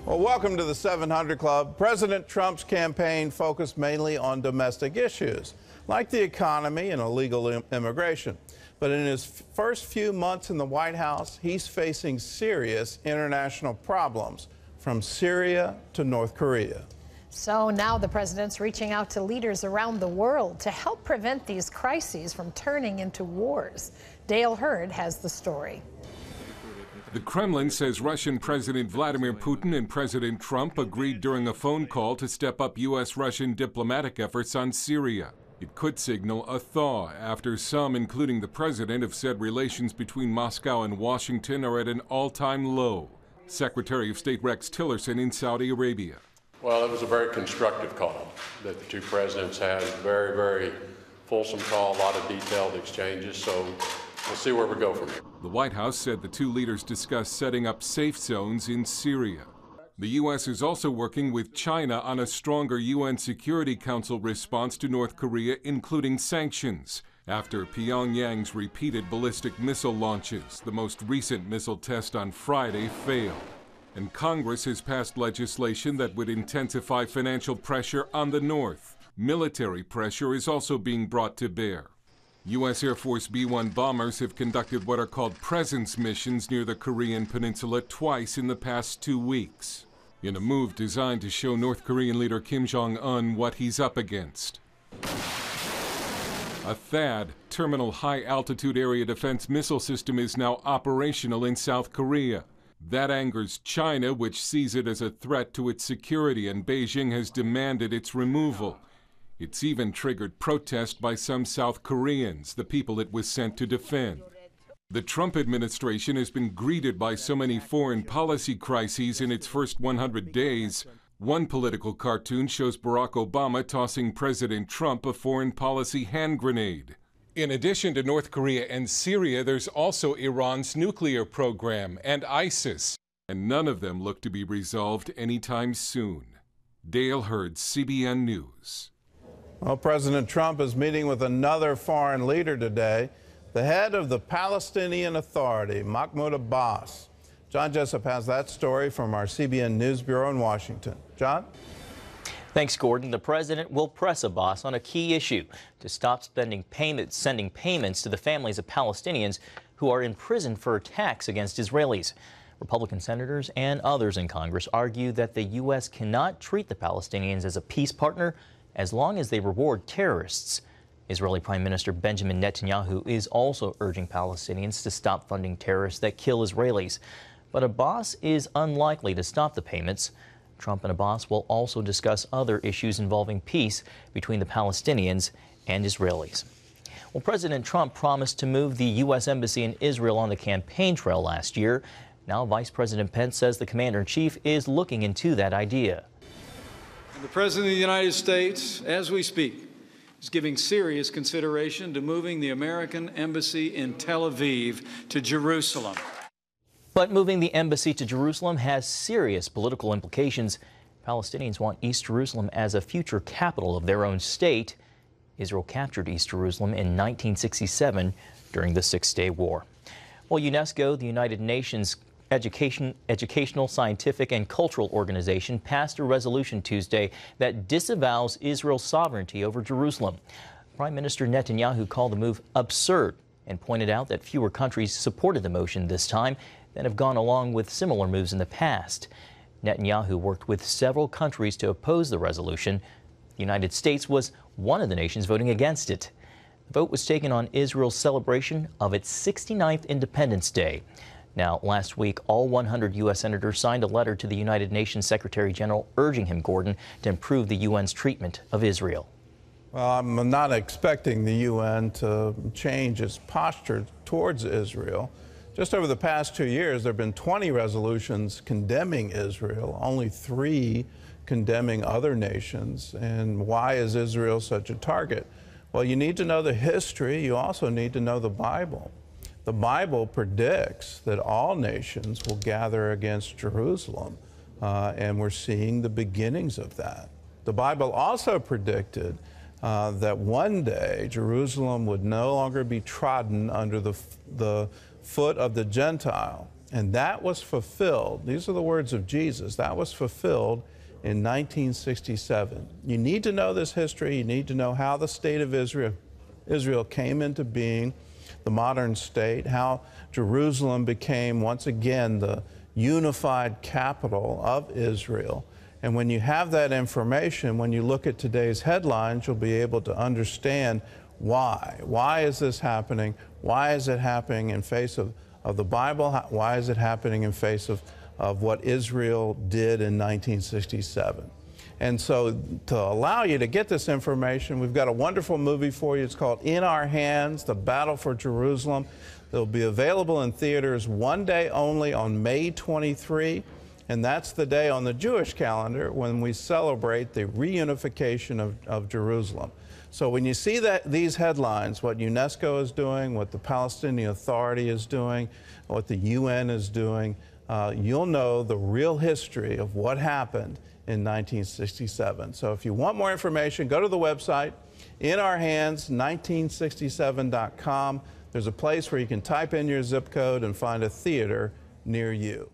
Well, welcome to the 700 Club. President Trump's campaign focused mainly on domestic issues, like the economy and illegal immigration. But in his first few months in the White House, he's facing serious international problems, from Syria to North Korea. So now the president's reaching out to leaders around the world to help prevent these crises from turning into wars. Dale Hurd has the story. The Kremlin says Russian President Vladimir Putin and President Trump agreed during a phone call to step up U.S.-Russian diplomatic efforts on Syria. It could signal a thaw after some, including the president, have said relations between Moscow and Washington are at an all-time low. Secretary of State Rex Tillerson in Saudi Arabia. Well, it was a very constructive call that the two presidents had. Very, very fulsome call, a lot of detailed exchanges, so we'll see where we go from here. The White House said the two leaders discussed setting up safe zones in Syria. The U.S. is also working with China on a stronger UN Security Council response to North Korea, including sanctions, after Pyongyang's repeated ballistic missile launches. The most recent missile test on Friday failed. And Congress has passed legislation that would intensify financial pressure on the North. Military pressure is also being brought to bear. U.S. Air Force B-1 bombers have conducted what are called presence missions near the Korean peninsula twice in the past 2 weeks, in a move designed to show North Korean leader Kim Jong-un what he's up against. A THAAD, Terminal High Altitude Area Defense Missile System, is now operational in South Korea. That angers China, which sees it as a threat to its security, and Beijing has demanded its removal. It's even triggered protest by some South Koreans, the people it was sent to defend. The Trump administration has been greeted by so many foreign policy crises in its first 100 days. One political cartoon shows Barack Obama tossing President Trump a foreign policy hand grenade. In addition to North Korea and Syria, there's also Iran's nuclear program and ISIS, and none of them look to be resolved anytime soon. Dale Hurd, CBN News. Well, President Trump is meeting with another foreign leader today, the head of the Palestinian Authority, Mahmoud Abbas. John Jessup has that story from our CBN News Bureau in Washington. John? Thanks, Gordon. The president will press Abbas on a key issue: to stop sending payments to the families of Palestinians who are in prison for attacks against Israelis. Republican senators and others in Congress argue that the U.S. cannot treat the Palestinians as a peace partner as long as they reward terrorists. Israeli Prime Minister Benjamin Netanyahu is also urging Palestinians to stop funding terrorists that kill Israelis. But Abbas is unlikely to stop the payments. Trump and Abbas will also discuss other issues involving peace between the Palestinians and Israelis. Well, President Trump promised to move the U.S. Embassy in Israel on the campaign trail last year. Now Vice President Pence says the commander-in-chief is looking into that idea. The President of the United States, as we speak, is giving serious consideration to moving the American Embassy in Tel Aviv to Jerusalem. But moving the embassy to Jerusalem has serious political implications. Palestinians want East Jerusalem as a future capital of their own state. Israel captured East Jerusalem in 1967 during the Six-Day War. Well, UNESCO, the United Nations Educational, Scientific, and Cultural Organization, passed a resolution Tuesday that disavows Israel's sovereignty over Jerusalem. Prime Minister Netanyahu called the move absurd and pointed out that fewer countries supported the motion this time than have gone along with similar moves in the past. Netanyahu worked with several countries to oppose the resolution. The United States was one of the nations voting against it. The vote was taken on Israel's celebration of its 69th Independence Day. Now, last week, all 100 U.S. senators signed a letter to the United Nations Secretary General urging him, Gordon, to improve the UN's treatment of Israel. Well, I'm not expecting the UN to change its posture towards Israel. Just over the past 2 years, there have been 20 resolutions condemning Israel, only 3 condemning other nations. And why is Israel such a target? Well, you need to know the history. You also need to know the Bible. The Bible predicts that all nations will gather against Jerusalem, and we're seeing the beginnings of that. The Bible also predicted that one day Jerusalem would no longer be trodden under the foot of the Gentile, And that was fulfilled. These are the words of Jesus. That was fulfilled in 1967. You need to know this history. You need to know how the state of Israel came into being, the modern state, how Jerusalem became once again the unified capital of Israel. And when you have that information, when you look at today's headlines, you'll be able to understand why. Why is this happening? Why is it happening in face of the Bible? Why is it happening in face of what Israel did in 1967? And so to allow you to get this information, we've got a wonderful movie for you. It's called In Our Hands, The Battle for Jerusalem. It'll be available in theaters one day only on May 23. And that's the day on the Jewish calendar when we celebrate the reunification of Jerusalem. So when you see these headlines, what UNESCO is doing, what the Palestinian Authority is doing, what the UN is doing, you'll know the real history of what happened in 1967. So if you want more information, go to the website, inourhands1967.com. There's a place where you can type in your zip code and find a theater near you.